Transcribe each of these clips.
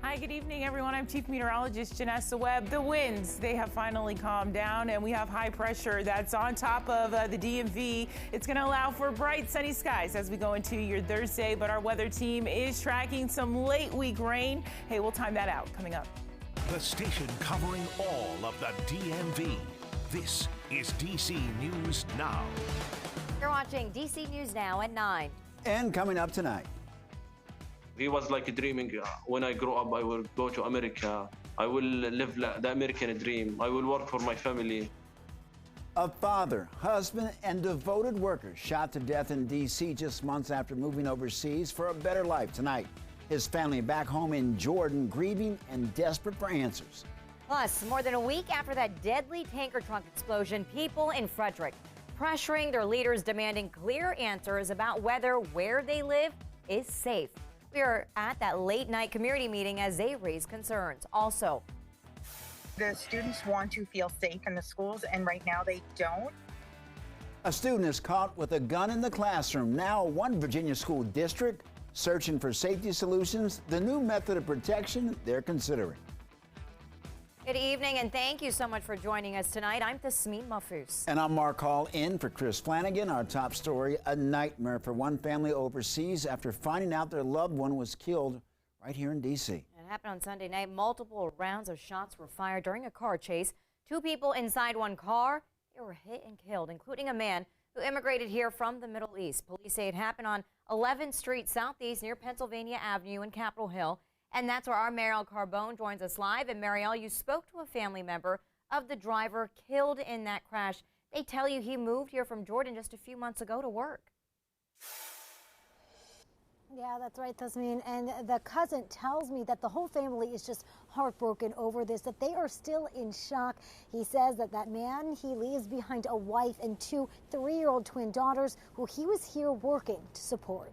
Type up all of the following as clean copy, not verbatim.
Hi, good evening, everyone. I'm Chief Meteorologist Janessa Webb. The winds, they have finally calmed down, and we have high pressure that's on top of the DMV. It's going to allow for bright, sunny skies as we go into your Thursday, but our weather team is tracking some late week rain. Hey, we'll time that out coming up. The station covering all of the DMV. This is DC News Now. You're watching DC News Now at 9. And coming up tonight. He was like dreaming, when I grow up, I will go to America. I will live the American dream. I will work for my family. A father, husband, and devoted worker shot to death in D.C. just months after moving overseas for a better life. Tonight, his family back home in Jordan, grieving and desperate for answers. Plus, more than a week after that deadly tanker truck explosion, people in Frederick pressuring their leaders, demanding clear answers about whether where they live is safe. We are at that late night community meeting as they raise concerns. Also, the students want to feel safe in the schools, and right now they don't. A student is caught with a gun in the classroom. Now, one Virginia school district searching for safety solutions, the new method of protection they're considering. Good evening, and thank you so much for joining us tonight. I'm Tasmin Mahfouz. And I'm Mark Hall, in for Chris Flanagan. Our top story, a nightmare for one family overseas after finding out their loved one was killed right here in D.C. It happened on Sunday night. Multiple rounds of shots were fired during a car chase. Two people inside one car, they were hit and killed, including a man who immigrated here from the Middle East. Police say it happened on 11th Street Southeast near Pennsylvania Avenue in Capitol Hill. And that's where our Marielle Carbone joins us live. And Marielle, you spoke to a family member of the driver killed in that crash. They tell you he moved here from Jordan just a few months ago to work. Yeah, that's right, Tasmin. And the cousin tells me that the whole family is just heartbroken over this, that they are still in shock. He says that that man, he leaves behind a wife and two 3-year-old twin daughters who he was here working to support.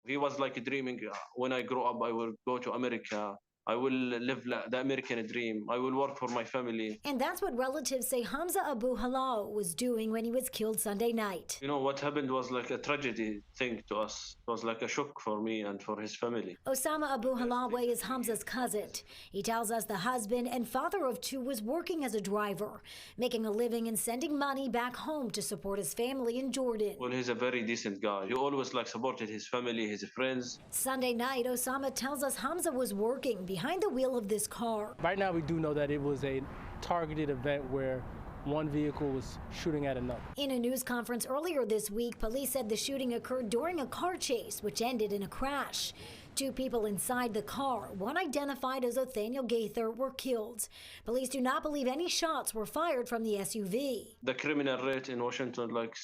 He was like dreaming, when I grow up, I will go to America. I will live the American dream. I will work for my family. And that's what relatives say Hamza Abu Halal was doing when he was killed Sunday night. You know, what happened was like a tragedy thing to us. It was like a shock for me and for his family. Osama Abu Halal is Hamza's cousin. He tells us the husband and father of two was working as a driver, making a living and sending money back home to support his family in Jordan. Well, he's a very decent guy. He always like supported his family, his friends. Sunday night, Osama tells us Hamza was working behind the wheel of this car. Right now, we do know that it was a targeted event where one vehicle was shooting at another. In a news conference earlier this week, police said the shooting occurred during a car chase, which ended in a crash. Two people inside the car, one identified as Othaniel Gaither, were killed. Police do not believe any shots were fired from the SUV. The criminal rate in Washington, like,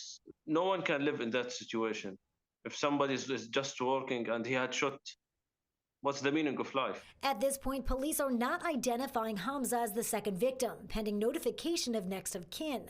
no one can live in that situation. If somebody is just working and he had shot, what's the meaning of life? At this point, police are not identifying Hamza as the second victim, pending notification of next of kin.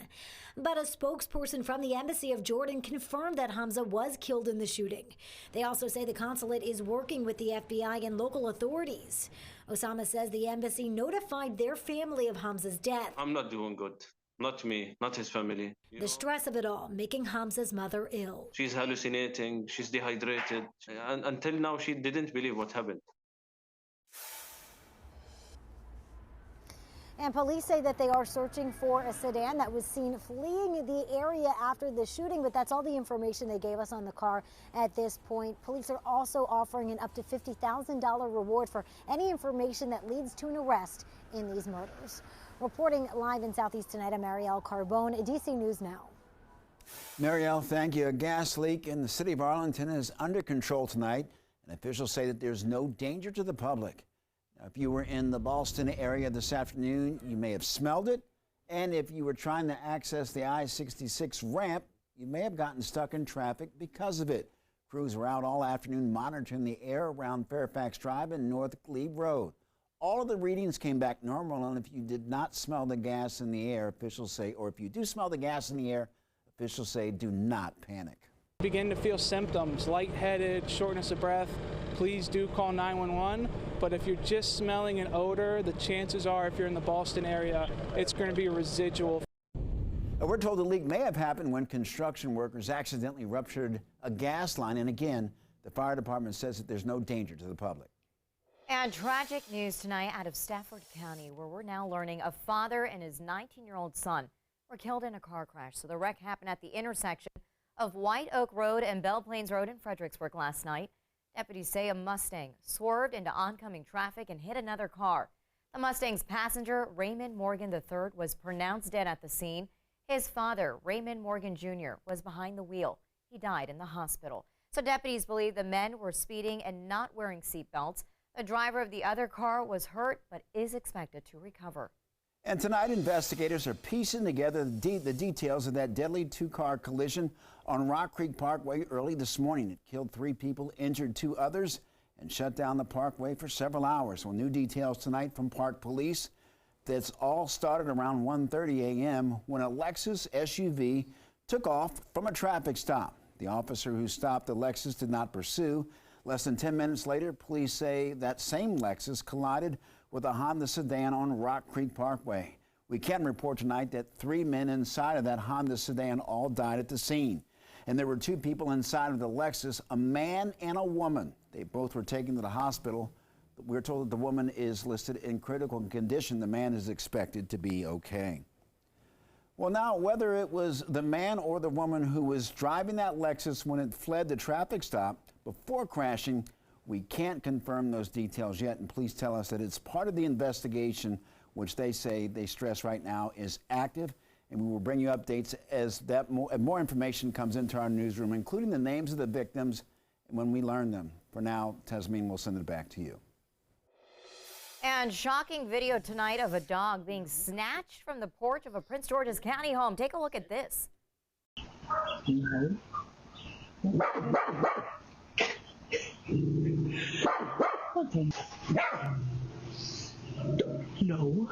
But a spokesperson from the Embassy of Jordan confirmed that Hamza was killed in the shooting. They also say the consulate is working with the FBI and local authorities. Osama says the embassy notified their family of Hamza's death. I'm not doing good. Not me, not his family. The stress of it all making Hamza's mother ill. She's hallucinating, she's dehydrated, and until now she didn't believe what happened. And police say that they are searching for a sedan that was seen fleeing the area after the shooting, but that's all the information they gave us on the car at this point. Police are also offering an up to $50,000 reward for any information that leads to an arrest in these murders. Reporting live in Southeast tonight, I'm Marielle Carbone, DC News Now. Marielle, thank you. A gas leak in the city of Arlington is under control tonight, and officials say that there's no danger to the public. Now, if you were in the Ballston area this afternoon, you may have smelled it, and if you were trying to access the I-66 ramp, you may have gotten stuck in traffic because of it. Crews were out all afternoon monitoring the air around Fairfax Drive and North Glebe Road. All of the readings came back normal, and if you did not smell the gas in the air, officials say, or if you do smell the gas in the air, officials say do not panic. Begin to feel symptoms, lightheaded, shortness of breath, please do call 911. But if you're just smelling an odor, the chances are if you're in the Ballston area, it's going to be a residual. We're told the leak may have happened when construction workers accidentally ruptured a gas line, and again, the fire department says that there's no danger to the public. And tragic news tonight out of Stafford County, where we're now learning a father and his 19-year-old son were killed in a car crash. So the wreck happened at the intersection of White Oak Road and Belle Plains Road in Fredericksburg last night. Deputies say a Mustang swerved into oncoming traffic and hit another car. The Mustang's passenger, Raymond Morgan III, was pronounced dead at the scene. His father, Raymond Morgan Jr., was behind the wheel. He died in the hospital. So deputies believe the men were speeding and not wearing seatbelts. The driver of the other car was hurt but is expected to recover. And tonight, investigators are piecing together the details of that deadly two-car collision on Rock Creek Parkway early this morning. It killed 3 people, injured 2 others, and shut down the parkway for several hours. Well, new details tonight from Park Police. That's all started around 1:30 a.m. when a Lexus SUV took off from a traffic stop. The officer who stopped the Lexus did not pursue. Less than 10 minutes later, police say that same Lexus collided with a Honda sedan on Rock Creek Parkway. We can report tonight that 3 men inside of that Honda sedan all died at the scene. And there were 2 people inside of the Lexus, a man and a woman. They both were taken to the hospital. We're told that the woman is listed in critical condition. The man is expected to be okay. Well, now, whether it was the man or the woman who was driving that Lexus when it fled the traffic stop before crashing, we can't confirm those details yet, and police tell us that it's part of the investigation, which they say, they stress right now, is active, and we will bring you updates as that more information comes into our newsroom, including the names of the victims when we learn them. For now, Tasmin will send it back to you. And shocking video tonight of a dog being snatched from the porch of a Prince George's County home. Take a look at this. Okay. No.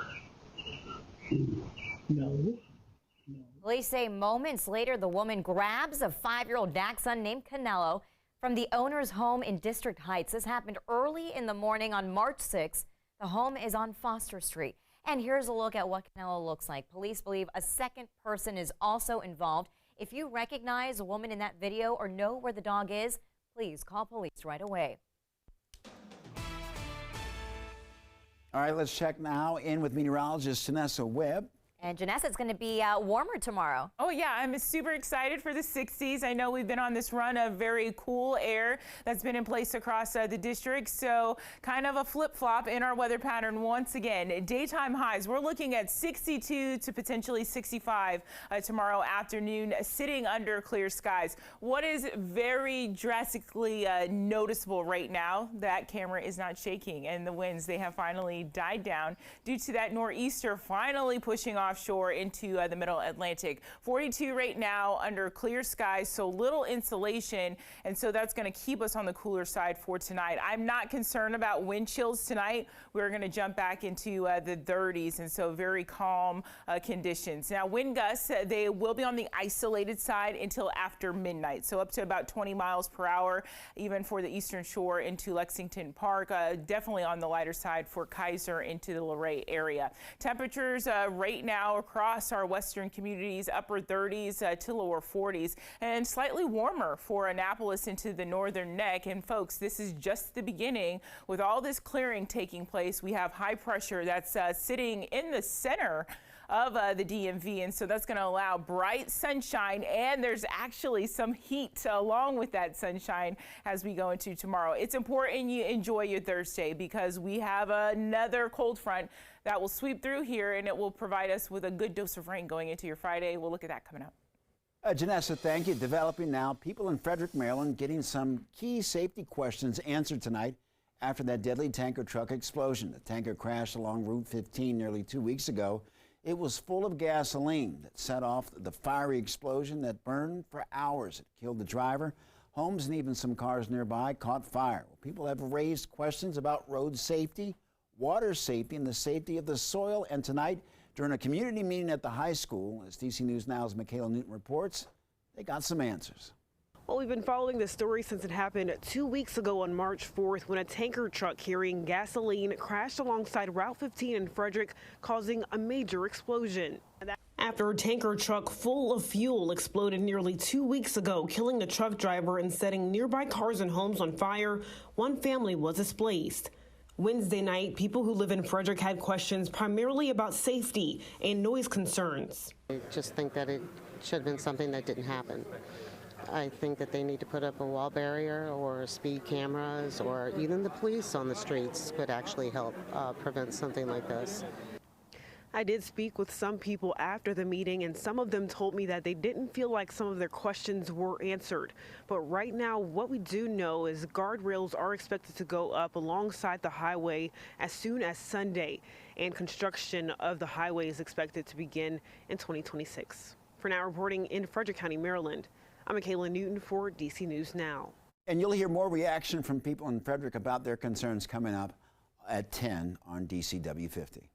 Police say moments later, the woman grabs a 5-year-old dachshund named Canelo from the owner's home in District Heights. This happened early in the morning on March 6th. The home is on Foster Street. And here's a look at what Canelo looks like. Police believe a second person is also involved. If you recognize a woman in that video or know where the dog is, please call police right away. All right, let's check now in with meteorologist Janessa Webb. And Janessa, it's going to be warmer tomorrow. Oh, yeah, I'm super excited for the 60s. I know we've been on this run of very cool air that's been in place across the district. So kind of a flip-flop in our weather pattern once again. Daytime highs, we're looking at 62 to potentially 65 tomorrow afternoon, sitting under clear skies. What is very drastically noticeable right now, that camera is not shaking, and the winds, they have finally died down due to that nor'easter finally pushing offshore into the middle Atlantic. 42 right now under clear skies, so little insulation, and so that's going to keep us on the cooler side for tonight. I'm not concerned about wind chills tonight. We're going to jump back into the 30s, and so very calm conditions. Now, wind gusts, they will be on the isolated side until after midnight, so up to about 20 miles per hour, even for the eastern shore into Lexington Park. Definitely on the lighter side for Kaiser into the Luray area. Temperatures right now across our western communities, upper 30s to lower 40s, and slightly warmer for Annapolis into the northern neck. And folks, this is just the beginning. With all this clearing taking place, we have high pressure that's sitting in the center of the DMV, and so that's going to allow bright sunshine, and there's actually some heat along with that sunshine as we go into tomorrow. It's important you enjoy your Thursday because we have another cold front that will sweep through here, and it will provide us with a good dose of rain going into your Friday. We'll look at that coming up. Janessa, thank you. Developing now, people in Frederick, Maryland getting some key safety questions answered tonight after that deadly tanker truck explosion. The tanker crashed along Route 15 nearly 2 weeks ago. It was full of gasoline that set off the fiery explosion that burned for hours. It killed the driver. Homes and even some cars nearby caught fire. Well, people have raised questions about road safety, water safety, and the safety of the soil. And tonight, during a community meeting at the high school, as DC News Now's Michaela Newton reports, they got some answers. Well, we've been following this story since it happened 2 weeks ago on March 4th when a tanker truck carrying gasoline crashed alongside Route 15 in Frederick, causing a major explosion. After a tanker truck full of fuel exploded nearly 2 weeks ago, killing the truck driver and setting nearby cars and homes on fire, one family was displaced. Wednesday night, people who live in Frederick had questions primarily about safety and noise concerns. I just think that it should have been something that didn't happen. I think that they need to put up a wall barrier or speed cameras, or even the police on the streets could actually help prevent something like this. I did speak with some people after the meeting, and some of them told me that they didn't feel like some of their questions were answered. But right now, what we do know is guardrails are expected to go up alongside the highway as soon as Sunday, and construction of the highway is expected to begin in 2026. For now, reporting in Frederick County, Maryland, I'm Michaela Newton for DC News Now. And you'll hear more reaction from people in Frederick about their concerns coming up at 10 on DCW 50.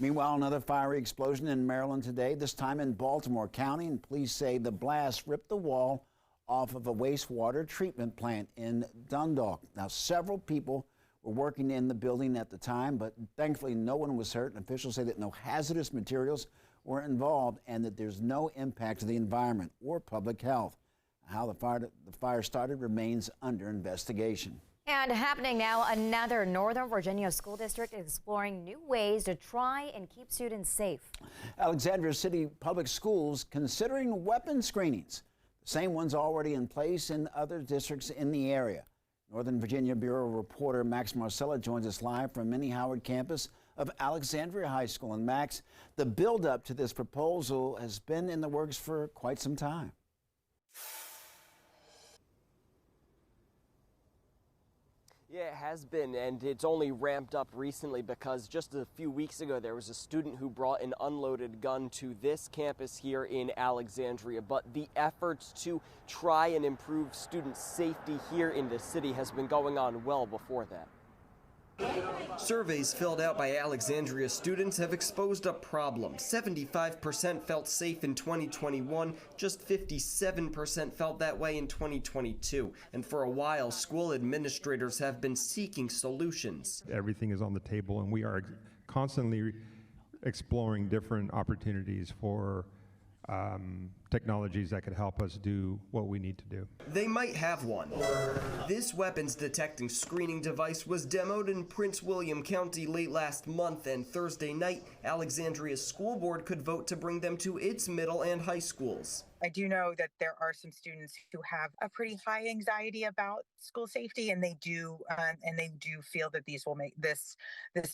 Meanwhile, another fiery explosion in Maryland today, this time in Baltimore County, and police say the blast ripped the wall off of a wastewater treatment plant in Dundalk. Now, several people were working in the building at the time, but thankfully no one was hurt, and officials say that no hazardous materials were involved and that there's no impact to the environment or public health. How the fire started remains under investigation. And happening now, another Northern Virginia school district is exploring new ways to try and keep students safe. Alexandria City Public Schools considering weapons screenings, the same ones already in place in other districts in the area. Northern Virginia Bureau reporter Max Marcella joins us live from Minnie Howard campus of Alexandria High School. And Max, the buildup to this proposal has been in the works for quite some time. Yeah, it has been, and it's only ramped up recently because just a few weeks ago there was a student who brought an unloaded gun to this campus here in Alexandria. But the efforts to try and improve student safety here in the city has been going on well before that. Surveys filled out by Alexandria students have exposed a problem. 75% felt safe in 2021, just 57% felt that way in 2022. And for a while, school administrators have been seeking solutions. Everything is on the table, and we are constantly exploring different opportunities for technologies that could help us do what we need to do. They might have one. This weapons detecting screening device was demoed in Prince William County late last month, and Thursday night, Alexandria's school board could vote to bring them to its middle and high schools. I do know that there are some students who have a pretty high anxiety about school safety, and they do feel that these will make this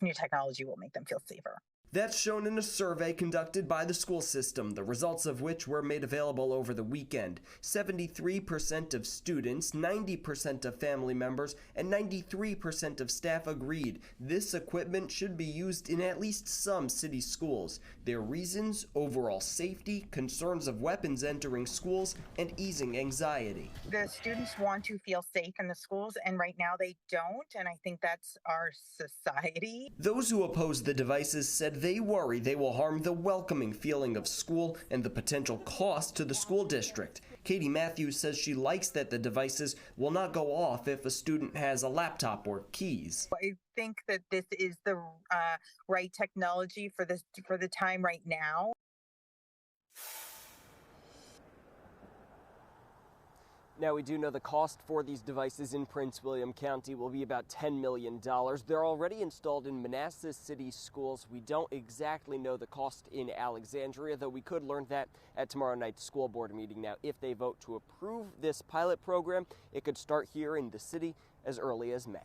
new technology will make them feel safer. That's shown in a survey conducted by the school system, the results of which were made available over the weekend. 73% of students, 90% of family members, and 93% of staff agreed this equipment should be used in at least some city schools. Their reasons: overall safety, concerns of weapons entering schools, and easing anxiety. The students want to feel safe in the schools, and right now they don't, and I think that's our society. Those who oppose the devices said they worry they will harm the welcoming feeling of school and the potential cost to the school district. Katie Matthews says she likes that the devices will not go off if a student has a laptop or keys. I think that this is the right technology for the time right now. Now, we do know the cost for these devices in Prince William County will be about $10 million. They're already installed in Manassas City schools. We don't exactly know the cost in Alexandria, though we could learn that at tomorrow night's school board meeting. Now, if they vote to approve this pilot program, it could start here in the city as early as May.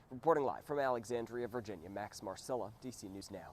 Reporting live from Alexandria, Virginia, Max Marcella, DC News Now.